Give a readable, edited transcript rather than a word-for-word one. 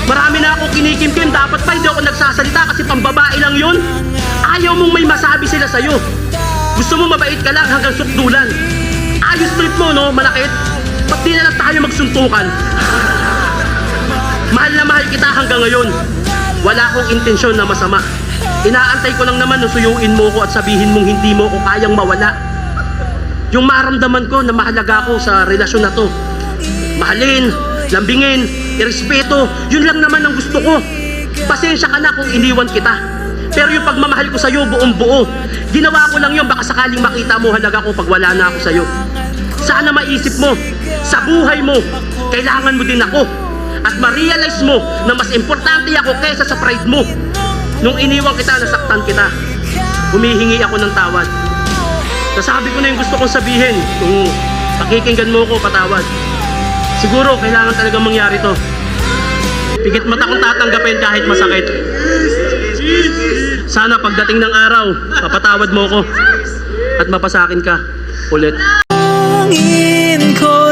Marami na akong kinikimkim, dapat pa hindi ako nagsasalita kasi pambabae lang yun. Ayaw mong may masabi sila sa'yo. Gusto mo mabait ka lang hanggang sukdulan. Ayos trip mo, no, malakit? Ba't di na lang tayo magsuntukan? Mahal na mahal kita hanggang ngayon. Wala akong intensyon na masama. Inaantay ko lang naman na suyuin mo ko at sabihin mong hindi mo ko kayang mawala. Yung maramdaman ko na mahalaga ko sa relasyon na to. Mahalin, lambingin, irespeto, yun lang naman ang gusto ko. Pasensya ka na kung iniwan kita. Pero yung pagmamahal ko sa'yo buong buo, ginawa ko lang yun baka sakaling makita mo halaga ko pag wala na ako sa'yo. Sana maisip mo, sa buhay mo, kailangan mo din ako. At ma-realize mo na mas importante ako kaysa sa pride mo. Nung iniwan kita, nasaktan kita. Humihingi ako ng tawad. Nasabi ko na yung gusto kong sabihin. Kung pakikinggan mo ko, patawad. Siguro, kailangan talagang mangyari to. Pigit mata kong tatanggapin kahit masakit. Sana pagdating ng araw, mapatawad mo ko. At mapasakin ka ulit. Pangin ko